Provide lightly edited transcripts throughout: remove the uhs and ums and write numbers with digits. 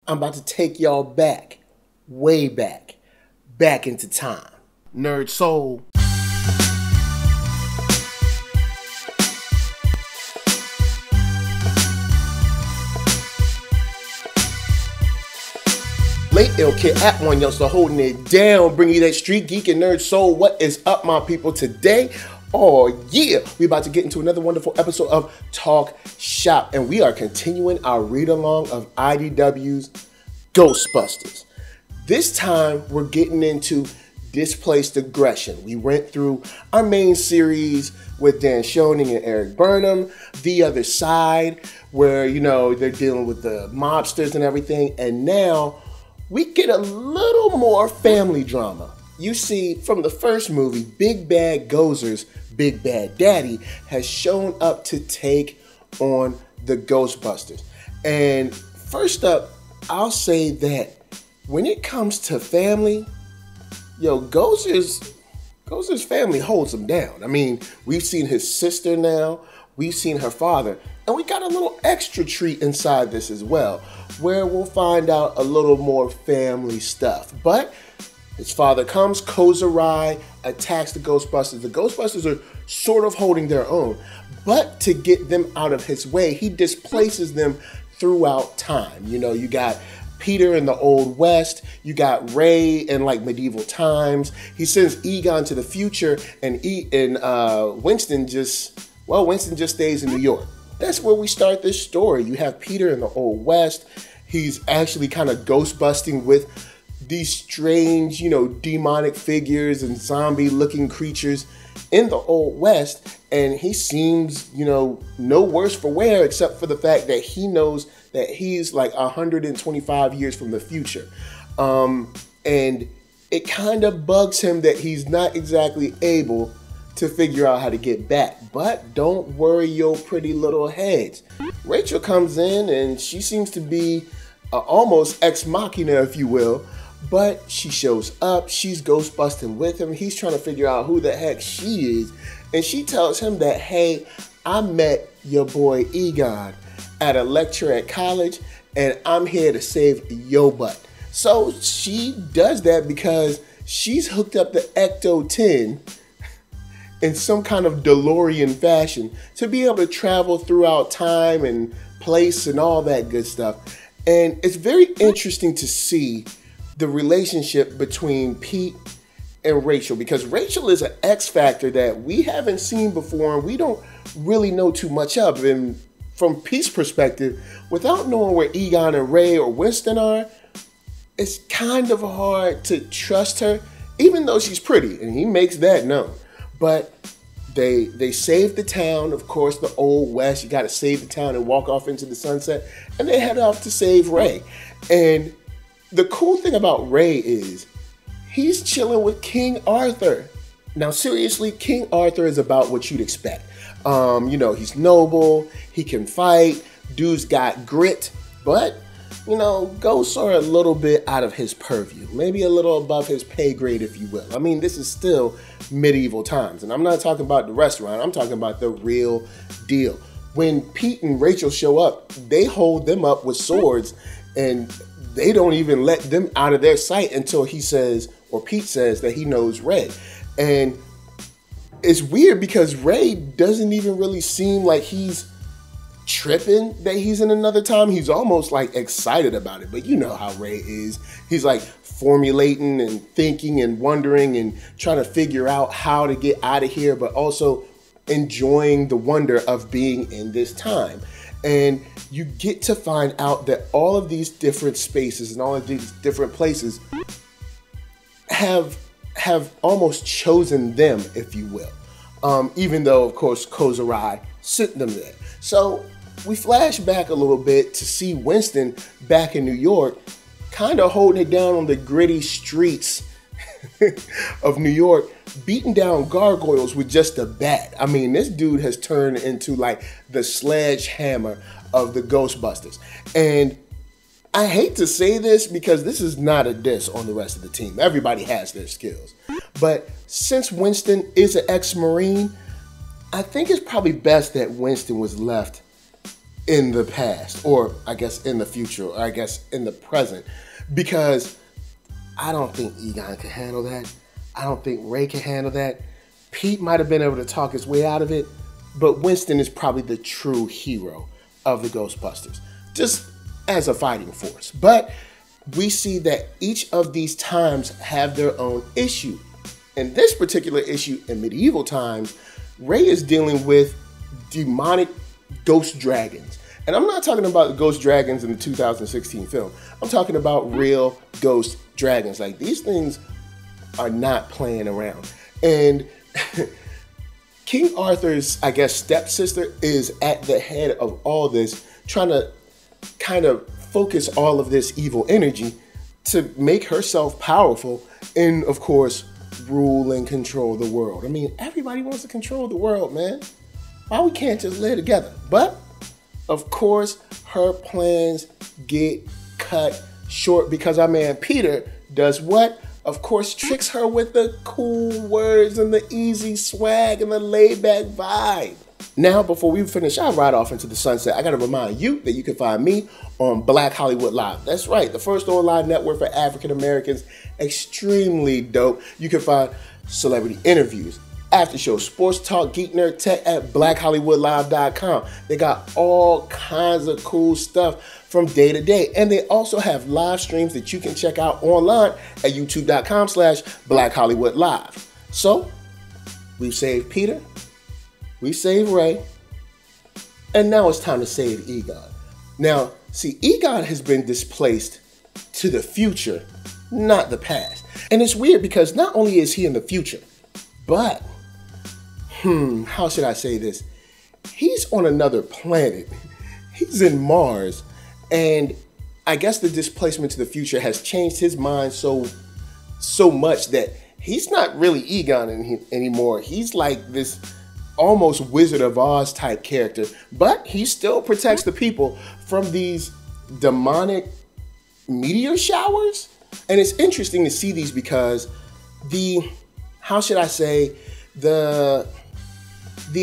I'm about to take y'all back, way back, back into time. NERDSoul. Late Ill Kid at OneYoungsta holding it down, bringing you that Street Geek and NERDSoul. What is up, my people, today? Oh yeah, we're about to get into another wonderful episode of Talk Shop, and we are continuing our read-along of IDW's Ghostbusters. This time, we're getting into Displaced Aggression. We went through our main series with Dan Schoening and Eric Burnham, The Other Side, where, you know, they're dealing with the mobsters and everything, and now we get a little more family drama. You see, from the first movie, Big Bad Gozer's Big Bad Daddy has shown up to take on the Ghostbusters. And first up, I'll say that when it comes to family, yo, Gozer's family holds him down. I mean, we've seen his sister now, we've seen her father, and we got a little extra treat inside this as well, where we'll find out a little more family stuff. But his father comes, Koza'Rai attacks the Ghostbusters. The Ghostbusters are sort of holding their own, but to get them out of his way, he displaces them throughout time. You know, you got Peter in the Old West, you got Ray in like medieval times. He sends Egon to the future, and Winston just stays in New York. That's where we start this story. You have Peter in the Old West. He's actually kind of ghost busting with these strange, you know, demonic figures and zombie-looking creatures in the Old West, and he seems, you know, no worse for wear, except for the fact that he knows that he's like 125 years from the future. And it kind of bugs him that he's not exactly able to figure out how to get back. But don't worry your pretty little heads. Rachel comes in, and she seems to be almost ex machina, if you will. But she shows up, she's ghost busting with him, he's trying to figure out who the heck she is, and she tells him that, hey, I met your boy Egon at a lecture at college, and I'm here to save your butt. So she does that because she's hooked up the Ecto-10 in some kind of DeLorean fashion to be able to travel throughout time and place and all that good stuff. And it's very interesting to see the relationship between Pete and Rachel, because Rachel is an X factor that we haven't seen before and we don't really know too much of. And from Pete's perspective, without knowing where Egon and Ray or Winston are, it's kind of hard to trust her, even though she's pretty, and he makes that known. But they save the town, of course, the Old West. You got to save the town and walk off into the sunset, and they head off to save Ray. And the cool thing about Ray is he's chilling with King Arthur. Now, seriously, King Arthur is about what you'd expect. You know, he's noble, he can fight, dude's got grit, but, you know, ghosts are a little bit out of his purview, maybe a little above his pay grade, if you will. I mean, this is still medieval times, and I'm not talking about the restaurant, I'm talking about the real deal. When Pete and Rachel show up, they hold them up with swords, and they don't even let them out of their sight until he says, or Pete says, that he knows Ray. And it's weird because Ray doesn't even really seem like he's tripping that he's in another time. He's almost like excited about it. But you know how Ray is. He's like formulating and thinking and wondering and trying to figure out how to get out of here, but also enjoying the wonder of being in this time. And you get to find out that all of these different spaces and all of these different places have almost chosen them, if you will. Even though, of course, Koza'Rai sent them there. So we flash back a little bit to see Winston back in New York, kind of holding it down on the gritty streets of New York, beating down gargoyles with just a bat. I mean, this dude has turned into like the sledgehammer of the Ghostbusters. And I hate to say this because this is not a diss on the rest of the team. Everybody has their skills. But since Winston is an ex-Marine, I think it's probably best that Winston was left in the past, or I guess in the future, or I guess in the present, because I don't think Egon can handle that. I don't think Ray can handle that. Pete might have been able to talk his way out of it, but Winston is probably the true hero of the Ghostbusters, just as a fighting force. But we see that each of these times have their own issue. In this particular issue, in medieval times, Ray is dealing with demonic ghost dragons. And I'm not talking about the ghost dragons in the 2016 film. I'm talking about real ghost dragons. Like, these things are not playing around. And King Arthur's, I guess, stepsister is at the head of all this, trying to kind of focus all of this evil energy to make herself powerful and, of course, rule and control the world. I mean, everybody wants to control the world, man. Why we can't just live together? But, of course, her plans get cut short because our man Peter does what? Of course, tricks her with the cool words and the easy swag and the laid-back vibe. Now, before we finish our ride off into the sunset, I gotta remind you that you can find me on Black Hollywood Live. That's right, the first online network for African Americans. Extremely dope. You can find celebrity interviews, after show, sports talk, geek, nerd, tech at blackhollywoodlive.com. They got all kinds of cool stuff from day to day. And they also have live streams that you can check out online at youtube.com/blackhollywoodlive. So, we've saved Peter, we saved Ray, and now it's time to save Egon. Now, see, Egon has been displaced to the future, not the past. And it's weird because not only is he in the future, but how should I say this? He's on another planet. He's in Mars. And I guess the displacement to the future has changed his mind so much that he's not really Egon anymore. He's like this almost Wizard of Oz type character, but he still protects the people from these demonic meteor showers. And it's interesting to see these because how should I say, the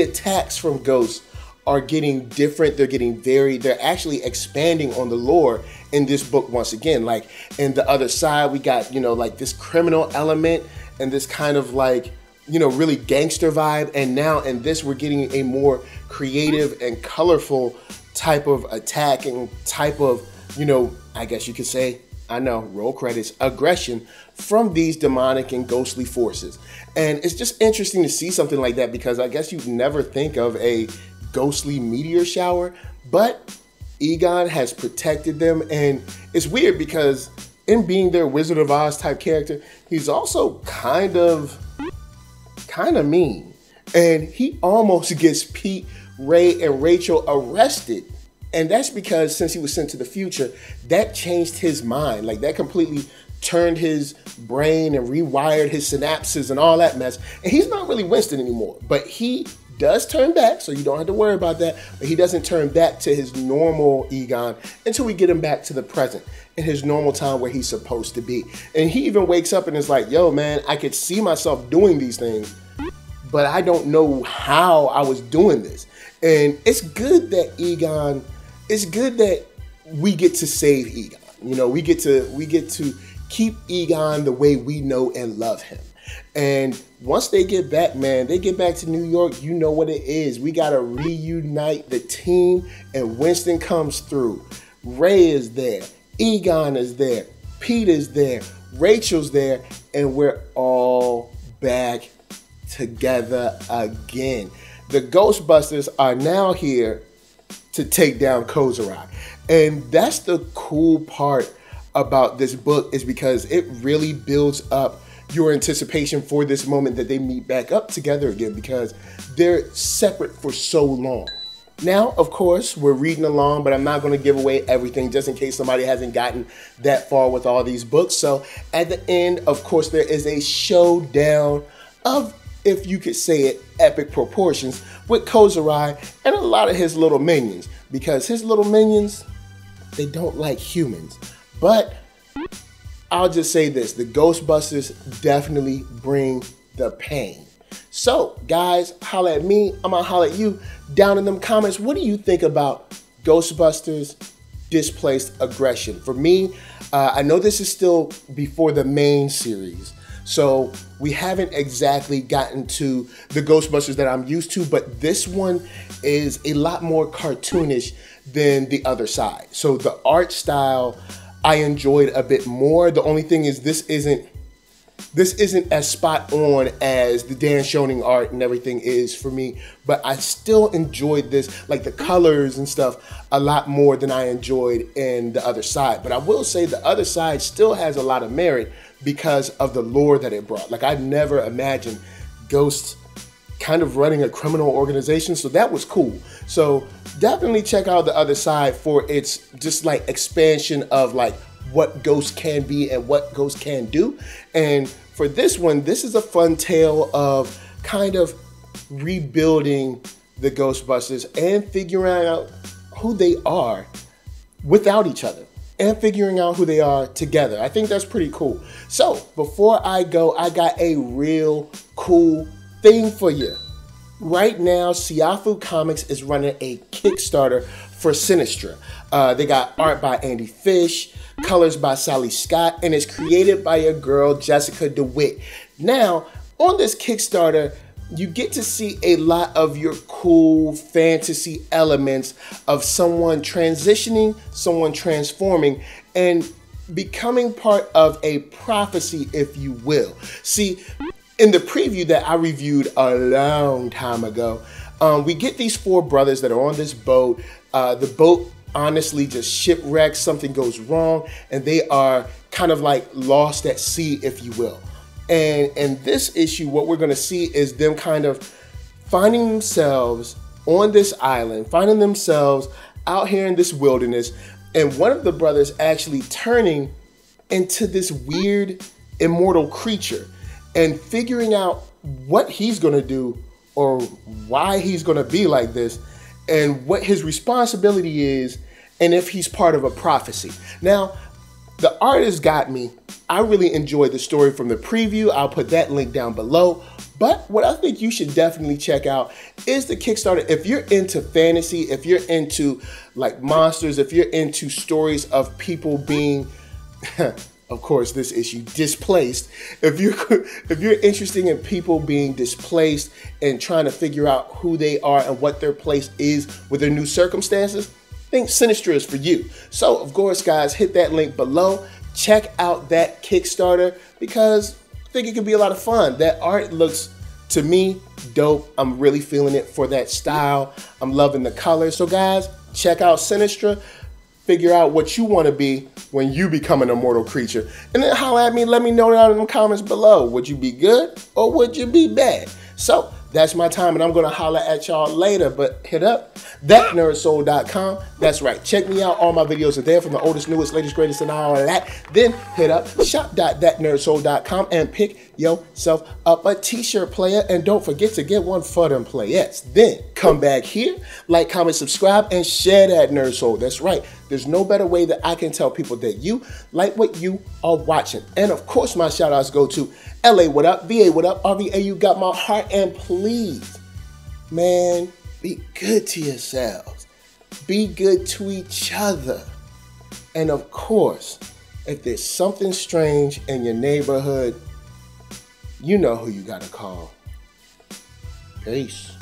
attacks from ghosts are getting different. They're getting varied. They're actually expanding on the lore in this book once again. Like, in the other side, we got, like this criminal element and this kind of like, really gangster vibe. And now in this, we're getting a more creative and colorful type of attack and type of, I guess you could say, I know, roll credits, aggression from these demonic and ghostly forces. And it's just interesting to see something like that because I guess you'd never think of a ghostly meteor shower, but Egon has protected them. And it's weird because in being their Wizard of Oz type character, he's also kind of mean. And he almost gets Pete, Ray, and Rachel arrested. And that's because since he was sent to the future, that changed his mind. Like, that completely turned his brain and rewired his synapses and all that mess. And he's not really Winston anymore, but he does turn back, so you don't have to worry about that. But he doesn't turn back to his normal Egon until we get him back to the present, in his normal time where he's supposed to be. And he even wakes up and is like, yo, man, I could see myself doing these things, but I don't know how I was doing this. And it's good that we get to save Egon. We get to keep Egon the way we know and love him. And once they get back, man, they get back to New York, you know what it is. We got to reunite the team, and Winston comes through. Ray is there. Egon is there. Pete is there. Rachel's there. And we're all back together again. The Ghostbusters are now here to take down Koza'Rai. And that's the cool part about this book, is because it really builds up your anticipation for this moment that they meet back up together again, because they're separate for so long. Now, of course, we're reading along, but I'm not going to give away everything just in case somebody hasn't gotten that far with all these books. So at the end, of course, there is a showdown of, if you could say it, epic proportions with Koza'Rai and a lot of his little minions, because his little minions, they don't like humans. But I'll just say this, the Ghostbusters definitely bring the pain. So, guys, holla at me. I'm gonna holla at you down in them comments. What do you think about Ghostbusters Displaced Aggression. For me, I know this is still before the main series, so we haven't exactly gotten to the Ghostbusters that I'm used to, but this one is a lot more cartoonish than the other side. So the art style I enjoyed a bit more. The only thing is this isn't as spot on as the Dan Schoening art and everything is for me, but I still enjoyed this, like the colors and stuff, a lot more than I enjoyed in the other side. But I will say the other side still has a lot of merit because of the lore that it brought. Like, I never imagined Ghosts kind of running a criminal organization, so that was cool. So definitely check out the other side for its just like expansion of like what Ghost can be and what Ghost can do. And for this one, this is a fun tale of kind of rebuilding the Ghostbusters and figuring out who they are without each other and figuring out who they are together. I think that's pretty cool. So before I go, I got a real cool thing for you. Right now, Siafu Comics is running a Kickstarter for Sinistra. They got art by Andy Fish, colors by Sally Scott, and it's created by a girl, Jessica DeWitt. Now, on this Kickstarter, you get to see a lot of your cool fantasy elements of someone transitioning, someone transforming, and becoming part of a prophecy, if you will. See, in the preview that I reviewed a long time ago, we get these four brothers that are on this boat. The boat honestly just shipwrecks, something goes wrong, and they are kind of like lost at sea, if you will. And in this issue, what we're going to see is them kind of finding themselves on this island, finding themselves out here in this wilderness, and one of the brothers actually turning into this weird immortal creature and figuring out what he's going to do or why he's going to be like this and what his responsibility is and if he's part of a prophecy. Now, the artist got me. I really enjoyed the story from the preview. I'll put that link down below. But what I think you should definitely check out is the Kickstarter. If you're into fantasy, if you're into like monsters, if you're into stories of people being, of course, this issue, displaced. If you're interested in people being displaced and trying to figure out who they are and what their place is with their new circumstances, I think Sinistra is for you. So, of course, guys, hit that link below. Check out that Kickstarter because I think it could be a lot of fun. That art looks, to me, dope. I'm really feeling it for that style. I'm loving the colors. So, guys, check out Sinistra. Figure out what you want to be when you become an immortal creature. And then holler at me, let me know down in the comments below. Would you be good or would you be bad? So that's my time and I'm going to holler at y'all later. But hit up ThatNERDSoul.com. That's right. Check me out. All my videos are there from the oldest, newest, latest, greatest, and all of that. Then hit up shop.ThatNERDSoul.com and pick yourself up a t-shirt, player. And don't forget to get one for them playettes. Then come back here, like, comment, subscribe, and share that Nerd Soul. That's right. There's no better way that I can tell people that you like what you are watching. And of course, my shout outs go to LA, what up? VA, what up? RVA, you got my heart. And please, man, be good to yourselves. Be good to each other. And of course, if there's something strange in your neighborhood, you know who you gotta call. Peace.